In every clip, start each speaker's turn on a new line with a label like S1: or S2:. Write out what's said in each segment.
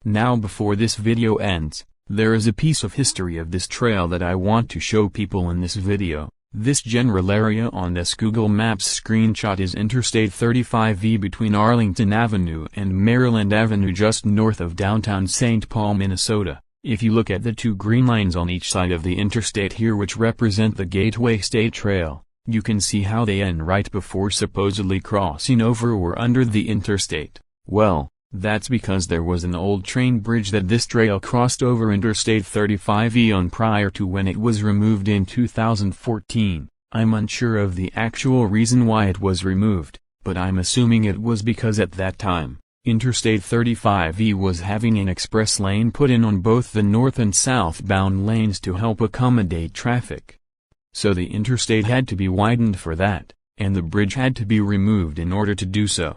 S1: Now before this video ends, there is a piece of history of this trail that I want to show people in this video. This general area on this Google Maps screenshot is Interstate 35E between Arlington Avenue and Maryland Avenue just north of downtown St. Paul, Minnesota. If you look at the two green lines on each side of the interstate here which represent the Gateway State Trail, you can see how they end right before supposedly crossing over or under the interstate. Well, that's because there was an old train bridge that this trail crossed over Interstate 35E on prior to when it was removed in 2014. I'm unsure of the actual reason why it was removed, but I'm assuming it was because at that time, Interstate 35E was having an express lane put in on both the north and southbound lanes to help accommodate traffic. So the interstate had to be widened for that, and the bridge had to be removed in order to do so.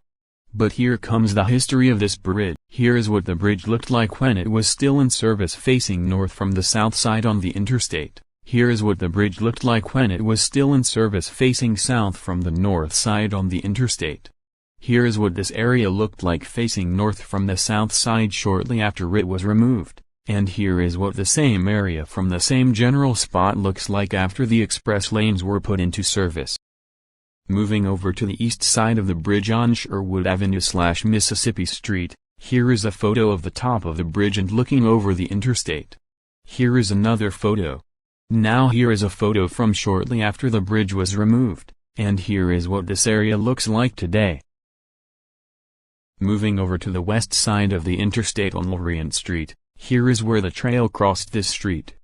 S1: But here comes the history of this bridge. Here is what the bridge looked like when it was still in service facing north from the south side on the interstate. Here is what the bridge looked like when it was still in service facing south from the north side on the interstate. Here is what this area looked like facing north from the south side shortly after it was removed. And here is what the same area from the same general spot looks like after the express lanes were put into service. Moving over to the east side of the bridge on Sherwood Avenue/Mississippi Street, here is a photo of the top of the bridge and looking over the interstate. Here is another photo. Now here is a photo from shortly after the bridge was removed, and here is what this area looks like today. Moving over to the west side of the interstate on Lorient Street, here is where the trail crossed this street.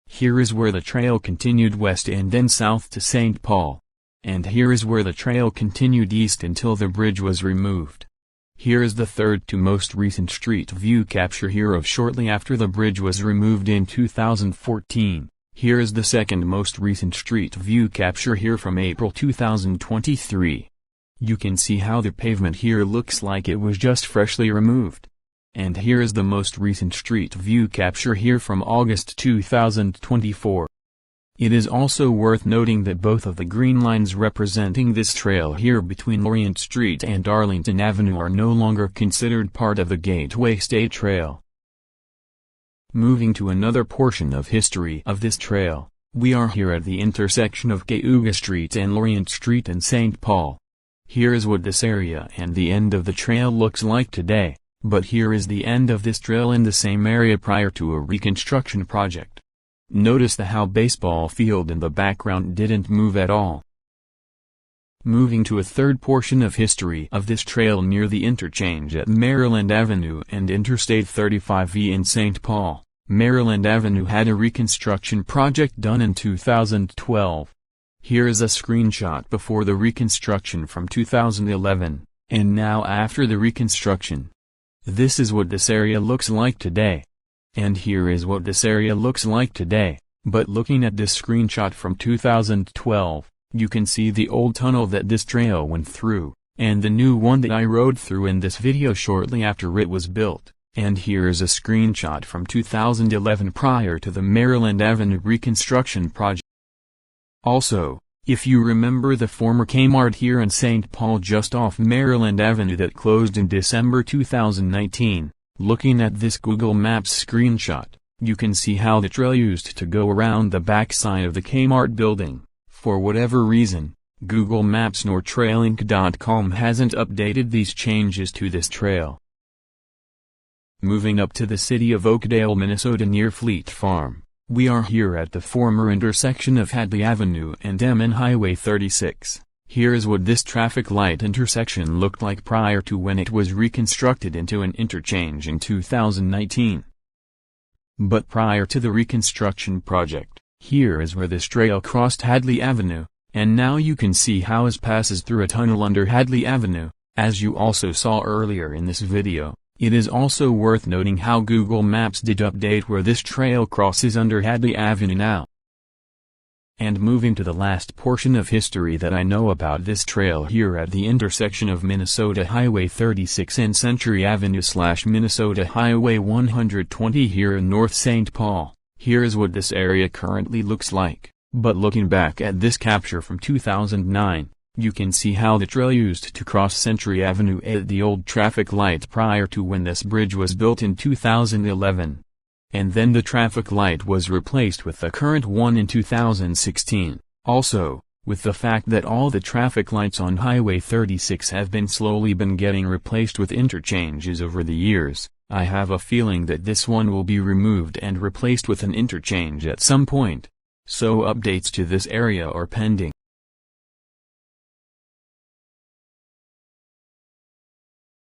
S1: Here is where the trail continued west and then south to St. Paul. And here is where the trail continued east until the bridge was removed. Here is the third to most recent street view capture here of shortly after the bridge was removed in 2014. Here is the second most recent street view capture here from April 2023. You can see how the pavement here looks like it was just freshly removed. And here is the most recent street view capture here from August 2024. It is also worth noting that both of the green lines representing this trail here between Lorient Street and Arlington Avenue are no longer considered part of the Gateway State Trail. Moving to another portion of history of this trail, we are here at the intersection of Cayuga Street and Lorient Street in St. Paul. Here is what this area and the end of the trail looks like today, but here is the end of this trail in the same area prior to a reconstruction project. Notice how baseball field in the background didn't move at all. Moving to a third portion of history of this trail near the interchange at Maryland Avenue and Interstate 35E in St. Paul, Maryland Avenue had a reconstruction project done in 2012. Here is a screenshot before the reconstruction from 2011, and now after the reconstruction. This is what this area looks like today. And here is what this area looks like today, but looking at this screenshot from 2012, you can see the old tunnel that this trail went through, and the new one that I rode through in this video shortly after it was built, and here is a screenshot from 2011 prior to the Maryland Avenue reconstruction project. Also, if you remember the former Kmart here in St. Paul just off Maryland Avenue that closed in December 2019, looking at this Google Maps screenshot, you can see how the trail used to go around the backside of the Kmart building. For whatever reason, Google Maps nor Trailink.com hasn't updated these changes to this trail. Moving up to the city of Oakdale, Minnesota near Fleet Farm, we are here at the former intersection of Hadley Avenue and MN Highway 36. Here is what this traffic light intersection looked like prior to when it was reconstructed into an interchange in 2019. But prior to the reconstruction project, here is where this trail crossed Hadley Avenue, and now you can see how it passes through a tunnel under Hadley Avenue, as you also saw earlier in this video. It is also worth noting how Google Maps did update where this trail crosses under Hadley Avenue now. And moving to the last portion of history that I know about this trail here at the intersection of Minnesota Highway 36 and Century Avenue/Minnesota Highway 120 here in North St. Paul, here is what this area currently looks like. But looking back at this capture from 2009, You can see how the trail used to cross Century Avenue at the old traffic light prior to when this bridge was built in 2011. And then the traffic light was replaced with the current one in 2016. Also, with the fact that all the traffic lights on Highway 36 have been slowly getting replaced with interchanges over the years, I have a feeling that this one will be removed and replaced with an interchange at some point. So updates to this area are pending.